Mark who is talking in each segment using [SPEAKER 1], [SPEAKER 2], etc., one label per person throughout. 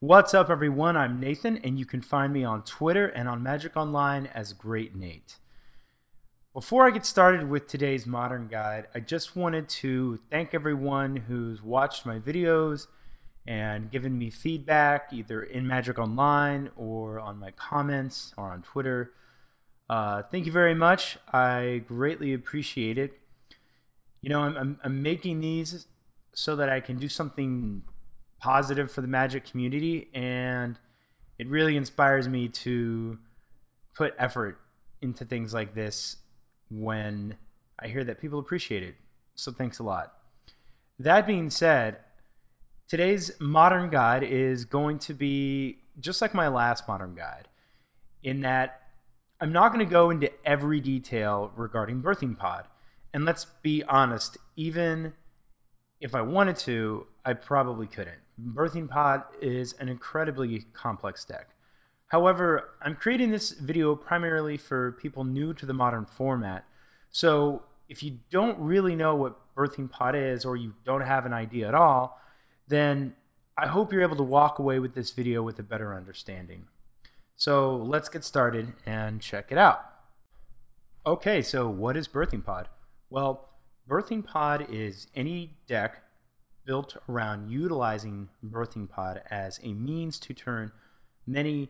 [SPEAKER 1] What's up, everyone? I'm Nathan, and you can find me on Twitter and on Magic Online as Great Nate. Before I get started with today's Modern Guide, I just wanted to thank everyone who's watched my videos and given me feedback, either in Magic Online or on my comments or on Twitter. Thank you very much. I greatly appreciate it. You know, I'm making these so that I can do something positive for the Magic community, and it really inspires me to put effort into things like this when I hear that people appreciate it. So thanks a lot. That being said, today's Modern Guide is going to be just like my last Modern Guide, in that I'm not going to go into every detail regarding Birthing Pod. And let's be honest, even if I wanted to, I probably couldn't. Birthing Pod is an incredibly complex deck. However, I'm creating this video primarily for people new to the Modern format. So if you don't really know what Birthing Pod is, or you don't have an idea at all, then I hope you're able to walk away with this video with a better understanding. So let's get started and check it out. Okay, so what is Birthing Pod? Well, Birthing Pod is any deck built around utilizing Birthing Pod as a means to turn many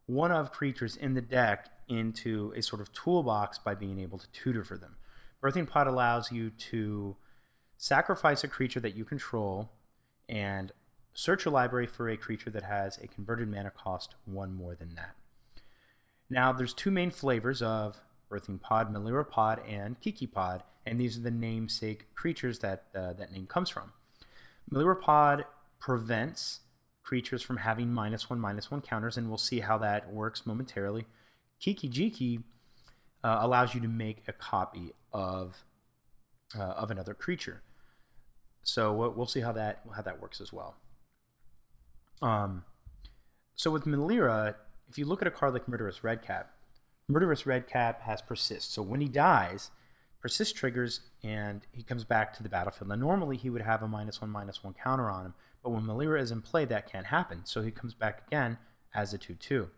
[SPEAKER 1] one-of creatures in the deck into a sort of toolbox by being able to tutor for them. Birthing Pod allows you to sacrifice a creature that you control and search your library for a creature that has a converted mana cost 1 more than that. Now, there's 2 main flavors of Birthing Pod: Melora Pod and Keiki Pod, and these are the namesake creatures that that name comes from. Melora Pod prevents creatures from having -1/-1 counters, and we'll see how that works momentarily. Keiki allows you to make a copy of another creature. So we'll see how that works as well. So with Melora, if you look at a card like Murderous Redcap, Murderous Redcap has Persist. So when he dies, Persist triggers and he comes back to the battlefield. Now normally he would have a -1/-1 counter on him, but when Melora is in play, that can't happen. So he comes back again as a 2/2.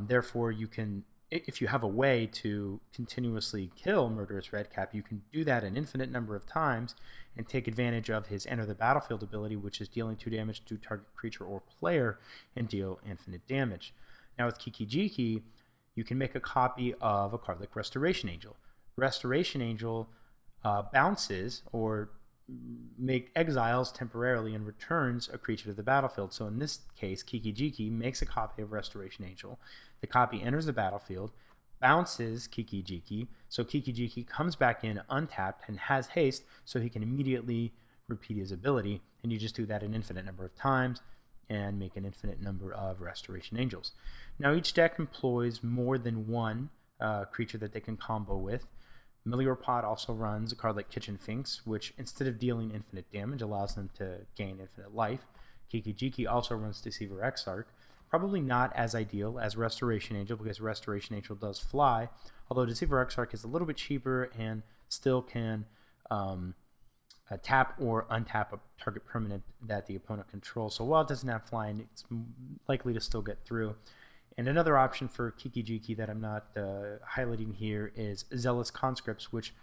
[SPEAKER 1] Therefore, you can, if you have a way to continuously kill Murderous Redcap, you can do that an infinite number of times and take advantage of his Enter the Battlefield ability, which is dealing 2 damage to target creature or player and deal infinite damage. Now with Keiki, you can make a copy of a card like Restoration Angel. Restoration Angel bounces or exiles temporarily and returns a creature to the battlefield. So in this case, Keiki makes a copy of Restoration Angel. The copy enters the battlefield, bounces Keiki, so Keiki comes back in untapped and has haste, so he can immediately repeat his ability, and you just do that an infinite number of times and make an infinite number of Restoration Angels. Now each deck employs more than one creature that they can combo with. Melora Pod also runs a card like Kitchen Finks, which instead of dealing infinite damage allows them to gain infinite life. Keiki also runs Deceiver Exarch, probably not as ideal as Restoration Angel because Restoration Angel does fly, although Deceiver Exarch is a little bit cheaper and still can tap or untap a target permanent that the opponent controls. So while it doesn't have flying, it's likely to still get through. And another option for Keiki that I'm not highlighting here is Zealous Conscripts, which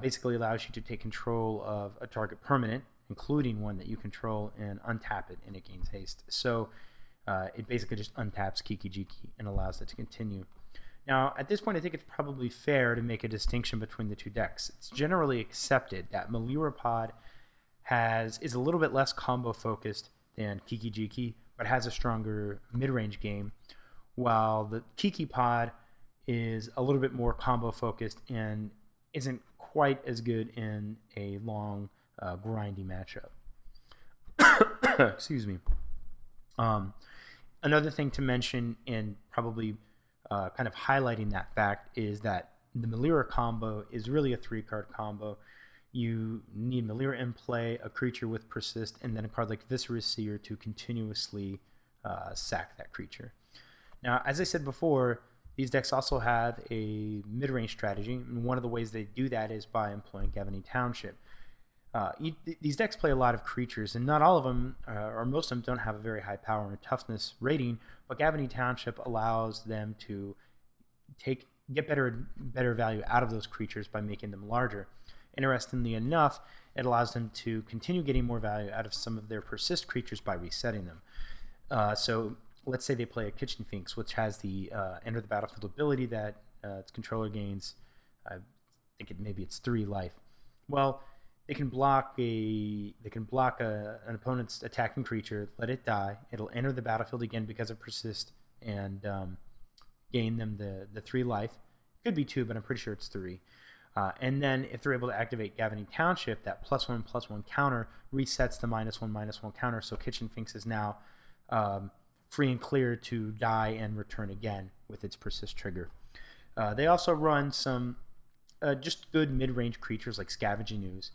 [SPEAKER 1] basically allows you to take control of a target permanent, including one that you control, and untap it, and it gains haste. So it basically just untaps Keiki and allows it to continue. Now, at this point, I think it's probably fair to make a distinction between the 2 decks. It's generally accepted that Melora Pod is a little bit less combo focused than Keiki, but has a stronger mid-range game, while the Keiki Pod is a little bit more combo focused and isn't quite as good in a long, grindy matchup. Excuse me. Another thing to mention, and probably kind of highlighting that fact, is that the Melora combo is really a 3-card combo. You need Melora in play, a creature with Persist, and then a card like Viscerous Seer to continuously sack that creature. Now, as I said before, These decks also have a mid-range strategy, and one of the ways they do that is by employing Gavany Township. These decks play a lot of creatures, and not all of them, or most of them, don't have a very high power and toughness rating, but Gavany Township allows them to get better value out of those creatures by making them larger. Interestingly enough, it allows them to continue getting more value out of some of their persist creatures by resetting them. So let's say they play a Kitchen Finks, which has the enter the battlefield ability that its controller gains. I think maybe it's 3 life. Well, they can block an opponent's attacking creature, let it die. It'll enter the battlefield again because of persist, and gain them the 3 life. Could be 2, but I'm pretty sure it's 3. And then if they're able to activate Gavany Township, that +1/+1 counter resets the -1/-1 counter. So Kitchen Finks is now free and clear to die and return again with its persist trigger. They also run some just good mid-range creatures like Scavenging Ooze.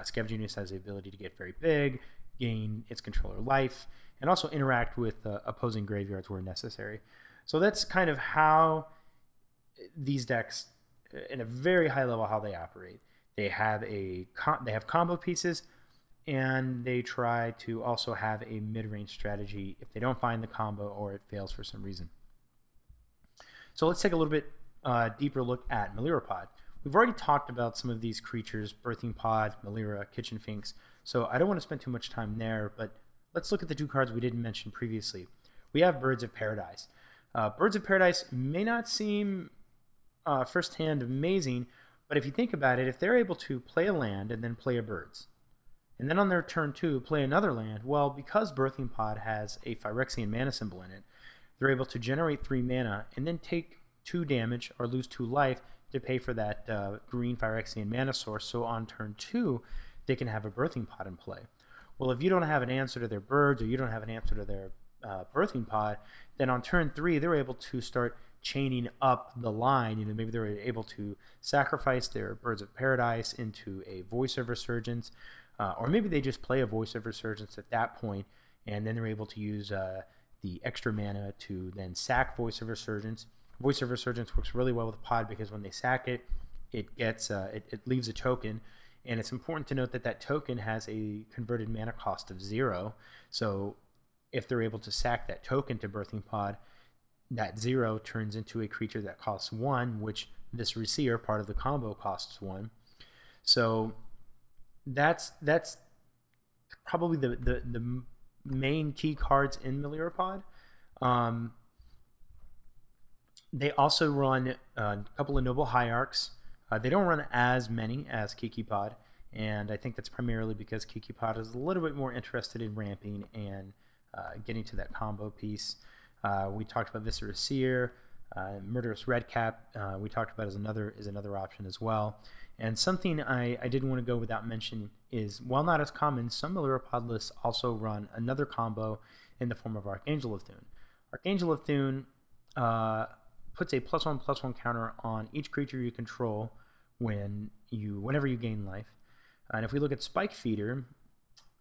[SPEAKER 1] Scavenging Ooze has the ability to get very big, gain its controller life, and also interact with opposing graveyards where necessary. So that's kind of how these decks, in a very high level, how they operate. They have combo pieces, and they try to also have a mid-range strategy if they don't find the combo or it fails for some reason. So let's take a little bit deeper look at Melora. We've already talked about some of these creatures: Birthing Pod, Melora, Kitchen Finks, so I don't want to spend too much time there, but let's look at the 2 cards we didn't mention previously. We have Birds of Paradise. Birds of Paradise may not seem firsthand amazing, but if you think about it, if they're able to play a land and then play a birds, and then on their turn 2 play another land, well, because Birthing Pod has a Phyrexian mana symbol in it, they're able to generate 3 mana and then take 2 damage or lose 2 life to pay for that green Phyrexian mana source. So on turn 2, they can have a Birthing Pod in play. Well, if you don't have an answer to their birds, or you don't have an answer to their Birthing Pod, then on turn 3 they're able to start chaining up the line. Maybe they're able to sacrifice their Birds of Paradise into a Voice of Resurgence, or maybe they just play a Voice of Resurgence at that point, and then they're able to use the extra mana to then sack Voice of Resurgence. Voice of Resurgence works really well with Pod because when they sack it, it gets it leaves a token, and it's important to note that that token has a converted mana cost of 0. So if they're able to sack that token to Birthing Pod, that 0 turns into a creature that costs 1, which this Reseer, part of the combo, costs 1. So that's probably the main key cards in Melora. They also run a couple of Noble Hierarchs. They don't run as many as Keiki Pod, and I think that's primarily because Keiki Pod is a little bit more interested in ramping and getting to that combo piece. We talked about Viscera Seer, Murderous Redcap. We talked about as another option as well. And something I didn't want to go without mentioning is, while not as common, some Melora lists also run another combo in the form of Archangel of Thune. Archangel of Thune puts a +1/+1 counter on each creature you control whenever you gain life. And if we look at Spike Feeder,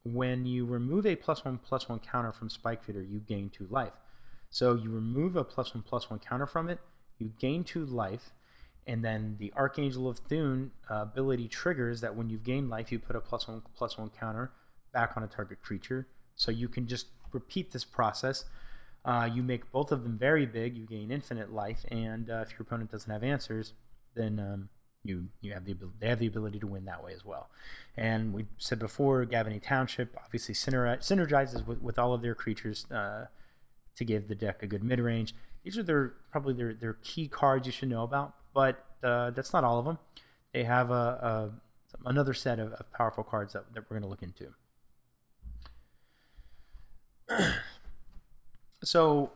[SPEAKER 1] when you remove a +1/+1 counter from Spike Feeder, you gain 2 life. So you remove a +1/+1 counter from it, you gain 2 life, and then the Archangel of Thune ability triggers that when you've gained life, you put a +1/+1 counter back on a target creature. So you can just repeat this process. You make both of them very big, you gain infinite life, and if your opponent doesn't have answers, then they have the ability to win that way as well. And we said before, Gavany Township obviously synergizes with all of their creatures to give the deck a good mid-range. These are probably their key cards you should know about, but that's not all of them. They have another set of powerful cards that we're going to look into. So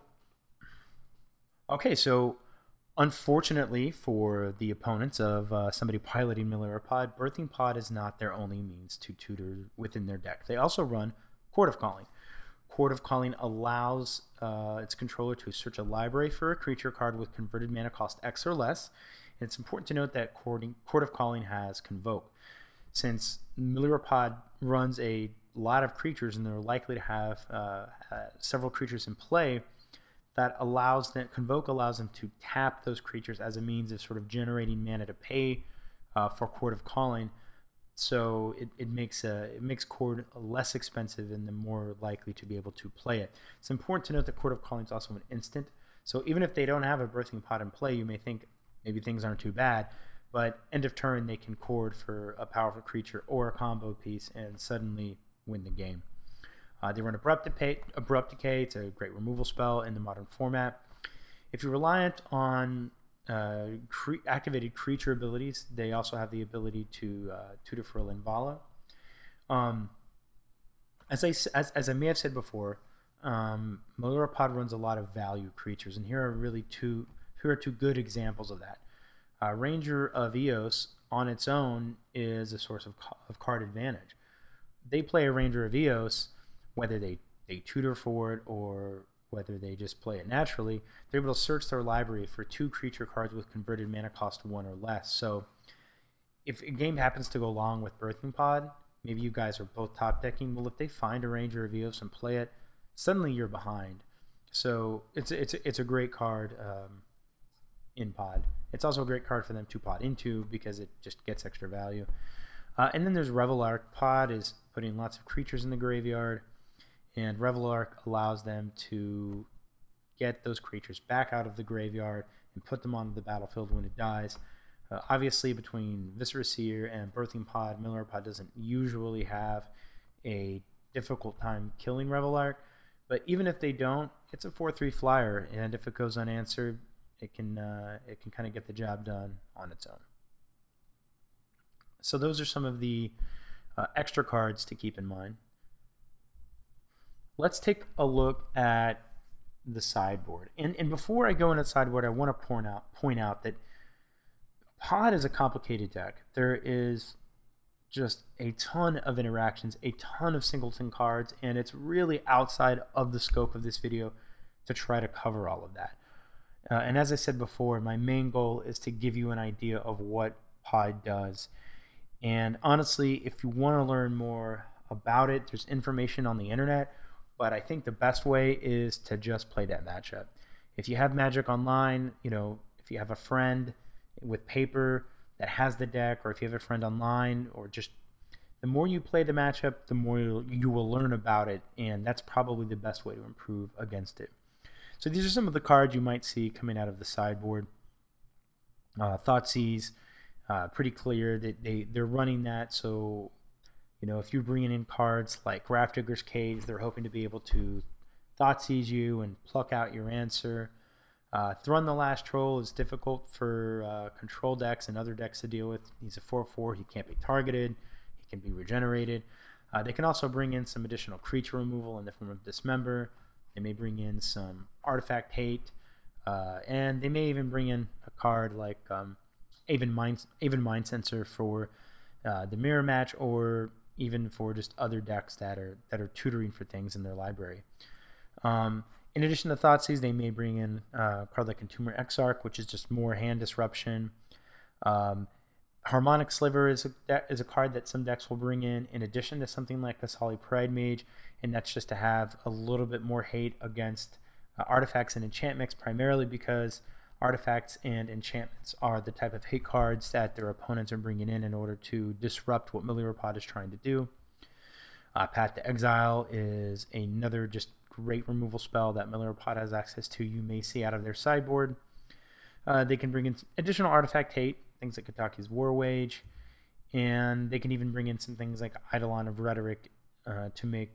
[SPEAKER 1] unfortunately for the opponents of somebody piloting Melora, Birthing Pod is not their only means to tutor within their deck. They also run Court of Calling. Court of Calling allows its controller to search a library for a creature card with converted mana cost X or less. And it's important to note that Court of Calling has Convoke. Since Melora runs a lot of creatures and they're likely to have several creatures in play, that allows them, Convoke allows them to tap those creatures as a means of sort of generating mana to pay for Chord of Calling. So it makes Chord less expensive and they're more likely to be able to play it. It's important to note that Chord of Calling is also an instant. So even if they don't have a Birthing Pod in play, you may think maybe things aren't too bad, but end of turn they can Chord for a powerful creature or a combo piece and suddenly win the game. They run Abrupt Decay. It's a great removal spell in the modern format. If you're reliant on activated creature abilities, they also have the ability to tutor for Linvala. As I may have said before, Melora Pod runs a lot of value creatures, and here are two good examples of that. Ranger of Eos on its own is a source of card advantage. They play a Ranger of Eos, whether they tutor for it or whether they just play it naturally, they're able to search their library for 2 creature cards with converted mana cost 1 or less. So if a game happens to go long with Birthing Pod, maybe you guys are both top decking, well, if they find a Ranger of Eos and play it, suddenly you're behind. So it's a great card in Pod. It's also a great card for them to Pod into because it just gets extra value. And then there's Revelark. Pod is putting lots of creatures in the graveyard, and Revelark allows them to get those creatures back out of the graveyard and put them onto the battlefield when it dies. Obviously, between Viscera Seer and Birthing Pod, Melora Pod doesn't usually have a difficult time killing Revelark, but even if they don't, it's a 4/3 flyer, and if it goes unanswered, it can kind of get the job done on its own. So those are some of the extra cards to keep in mind. Let's take a look at the sideboard. And before I go into sideboard, I want to point out that Pod is a complicated deck. There is just a ton of interactions, a ton of singleton cards, and it's really outside of the scope of this video to try to cover all of that. And as I said before, my main goal is to give you an idea of what Pod does. And honestly, if you want to learn more about it, there's information on the internet, but I think the best way is to just play that matchup. If you have Magic Online, if you have a friend with paper that has the deck, or if you have a friend online, or just the more you play the matchup, the more you will learn about it, and that's probably the best way to improve against it. So these are some of the cards you might see coming out of the sideboard. Thoughtseize, pretty clear that they're running that, so if you're bringing in cards like Grafdigger's Cage, they're hoping to be able to Thoughtseize you and pluck out your answer. Thrun the Last Troll is difficult for control decks and other decks to deal with. He's a 4/4, he can't be targeted, he can be regenerated. They can also bring in some additional creature removal in the form of Dismember. They may bring in some artifact hate, and they may even bring in a card like Aven Mind Sensor for the mirror match, or even for just other decks that are tutoring for things in their library. In addition to Thoughtseize, they may bring in a card like Entomber Exarch, which is just more hand disruption. Harmonic Sliver is a card that some decks will bring in addition to something like Asali Pride Mage, and that's just to have a little bit more hate against artifacts and enchantments, primarily because artifacts and enchantments are the type of hate cards that their opponents are bringing in order to disrupt what Melora Pod is trying to do. Path to Exile is another just great removal spell that Melora Pod has access to. You may see out of their sideboard. They can bring in additional artifact hate, things like Kataki's War Wage, and they can even bring in some things like Eidolon of Rhetoric to make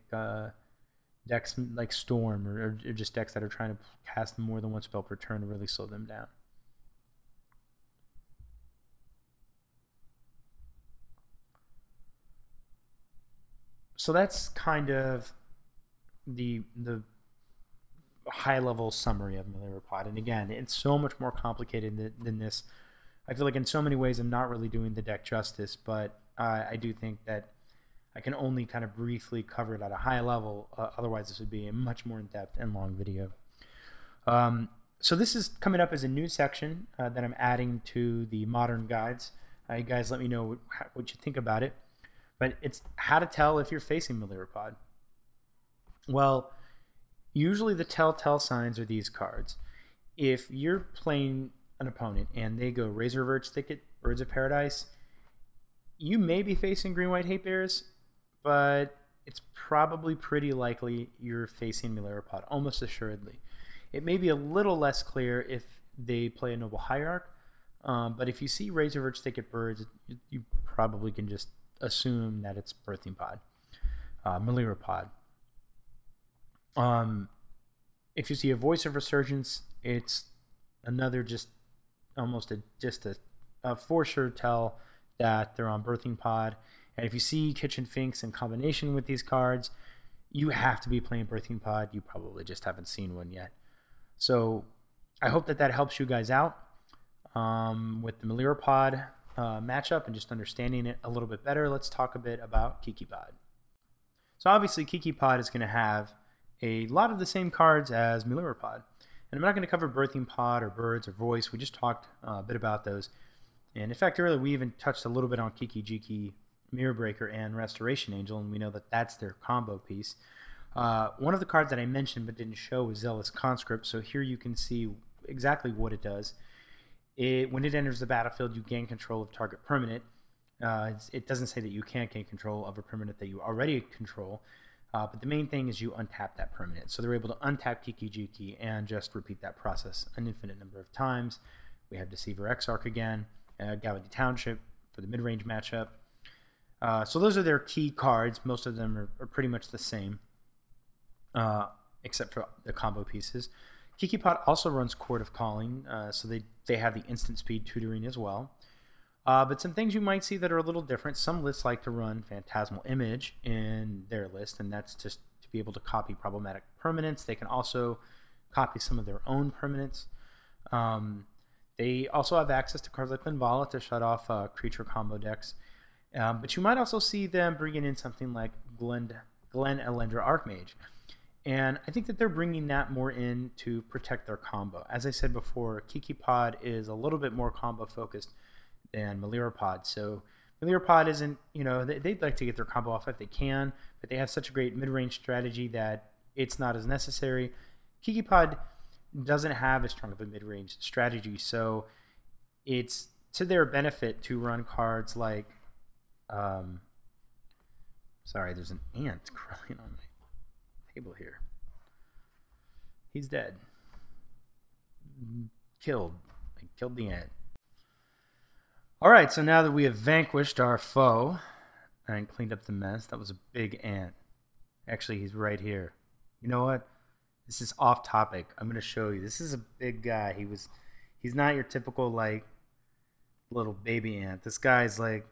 [SPEAKER 1] decks like Storm, or just decks that are trying to cast more than one spell per turn to really slow them down. So that's kind of the high-level summary of Melora Pod. And again, it's so much more complicated than this. I feel like in so many ways I'm not really doing the deck justice, but I do think that I can only kind of briefly cover it at a high level. Otherwise, this would be a much more in-depth and long video. So this is coming up as a new section that I'm adding to the modern guides. You guys let me know what you think about it. But it's how to tell if you're facing Melora Pod. Well, Usually the telltale signs are these cards. If you're playing an opponent and they go Razor Verge Thicket, Birds of Paradise, you may be facing Green-White Hate Bears, but it's probably pretty likely you're facing Melora, almost assuredly. It may be a little less clear if they play a Noble Hierarch, but if you see Razor Verge Thicket Birds, you probably can just assume that it's Birthing Pod, Melora Pod. If you see a Voice of Resurgence, it's another almost a for sure tell that they're on Birthing Pod. And if you see Kitchen Finks in combination with these cards, you have to be playing Birthing Pod. You probably just haven't seen one yet. So I hope that helps you guys out with the Melora Pod matchup and just understanding it a little bit better. Let's talk a bit about Keiki Pod. So obviously Keiki Pod is going to have a lot of the same cards as Melora Pod. And I'm not going to cover Birthing Pod or Birds or Voice. We just talked a bit about those. And in fact, earlier we even touched a little bit on Keiki, Jiki, Mirror Breaker, and Restoration Angel, and we know that that's their combo piece. One of the cards that I mentioned but didn't show was Zealous Conscript, so here you can see exactly what it does. When it enters the battlefield, you gain control of target permanent. It doesn't say that you can't gain control of a permanent that you already control, but the main thing is you untap that permanent. So they're able to untap Keiki Jiki and just repeat that process an infinite number of times. We have Deceiver Exarch again, Gallaudet Township for the mid-range matchup. So those are their key cards. Most of them are pretty much the same, except for the combo pieces. Keiki Pod also runs Court of Calling, so they have the instant speed tutoring as well. But some things you might see that are a little different. Some lists like to run Phantasmal Image in their list, and that's just to be able to copy problematic permanents. They can also copy some of their own permanents. They also have access to cards like Linvala to shut off creature combo decks. But you might also see them bringing in something like Glen Elendra Archmage. And I think that they're bringing that more in to protect their combo. As I said before, Keiki Pod is a little bit more combo focused than Melora Pod. So Melora Pod isn't, they'd like to get their combo off if they can, but they have such a great mid-range strategy that it's not as necessary. Keiki Pod doesn't have as strong of a mid-range strategy, so it's to their benefit to run cards like sorry, there's an ant crawling on my table here. He's dead. Killed. I killed the ant. Alright, so now that we have vanquished our foe and cleaned up the mess, that was a big ant. Actually, he's right here. You know what? This is off topic. I'm going to show you. This is a big guy. He's not your typical, like, little baby ant. This guy's like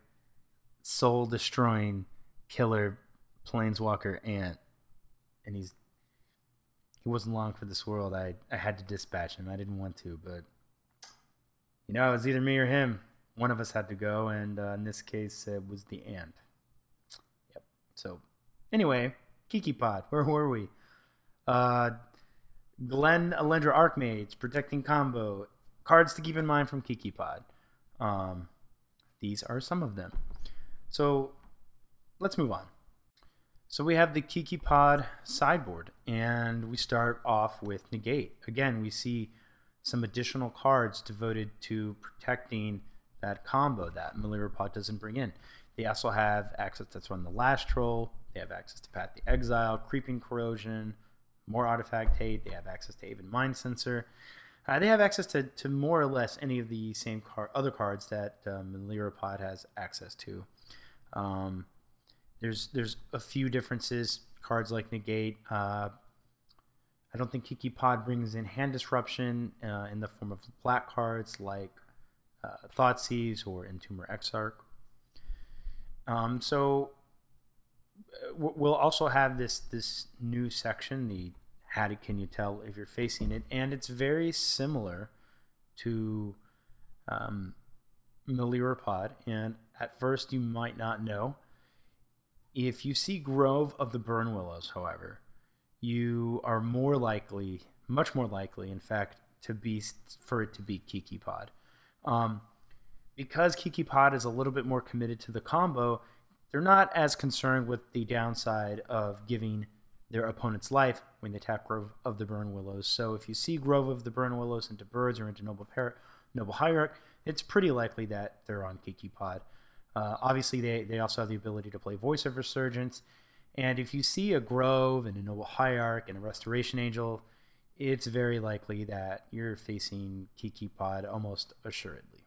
[SPEAKER 1] soul destroying killer planeswalker ant, and he wasn't long for this world. I had to dispatch him. I didn't want to, but it was either me or him. One of us had to go, and in this case it was the ant. Yep. So anyway, Keiki Pod, where were we? Glen Elendra Archmage, protecting combo, cards to keep in mind from Keiki Pod. These are some of them. So let's move on. So we have the Keiki Pod sideboard, and we start off with Negate. Again, we see some additional cards devoted to protecting that combo that Melora Pod doesn't bring in. They also have access to run the Last Troll. They have access to Path the Exile, Creeping Corrosion, more Artifact Hate. They have access to Aven Mind Sensor. They have access to more or less any of the same other cards that Melora Pod has access to. There's a few differences. Cards like Negate. I don't think Keiki Pod brings in Hand Disruption in the form of black cards like Thoughtseize or Entomber Exarch. So we'll also have this new section, the How Can You Tell If You're Facing It, and it's very similar to Melora Pod, and at first you might not know. If you see Grove of the Burn Willows, however, you are more likely, much more likely, in fact, for it to be Keiki Pod. Because Keiki Pod is a little bit more committed to the combo, they're not as concerned with the downside of giving their opponent's life when they tap Grove of the Burn Willows. So if you see Grove of the Burn Willows into birds or into Noble Hierarch, it's pretty likely that they're on Keiki Pod. Obviously, they also have the ability to play Voice of Resurgence. And if you see a Grove and a Noble Hierarch and a Restoration Angel, it's very likely that you're facing Keiki Pod almost assuredly.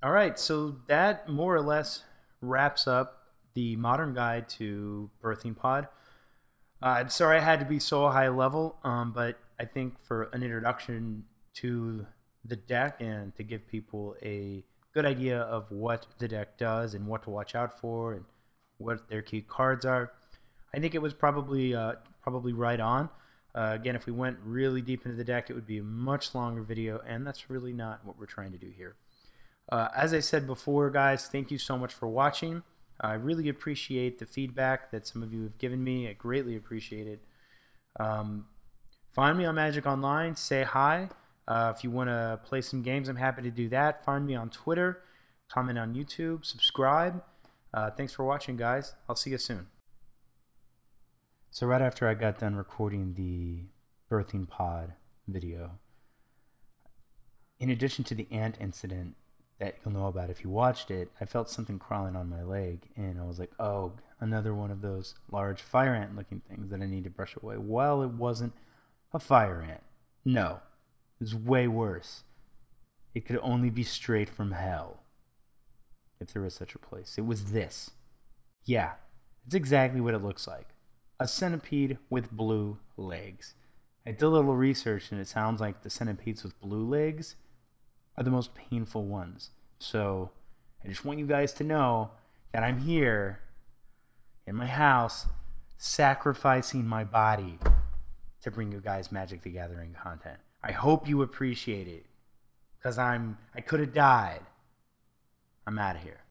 [SPEAKER 1] All right, so that more or less wraps up the modern guide to Birthing Pod. I'm sorry I had to be so high level, but I think for an introduction to the deck and to give people a good idea of what the deck does and what to watch out for and what their key cards are, I think it was probably right on. Again, if we went really deep into the deck, it would be a much longer video, and that's really not what we're trying to do here. As I said before, guys, thank you so much for watching. I really appreciate the feedback that some of you have given me. I greatly appreciate it. Find me on Magic Online. Say hi. If you want to play some games, I'm happy to do that. Find me on Twitter. Comment on YouTube. Subscribe. Thanks for watching, guys. I'll see you soon. So right after I got done recording the Birthing Pod video, in addition to the ant incident that you'll know about if you watched it, I felt something crawling on my leg, and I was like, oh, another one of those large fire ant looking things that I need to brush away. Well, it wasn't a fire ant. No, it was way worse. It could only be straight from hell, if there was such a place. It was this. Yeah, it's exactly what it looks like. A centipede with blue legs. I did a little research, and it sounds like the centipedes with blue legs are the most painful ones. So I just want you guys to know that I'm here in my house sacrificing my body to bring you guys Magic the Gathering content. I hope you appreciate it, because I could have died. I'm out of here.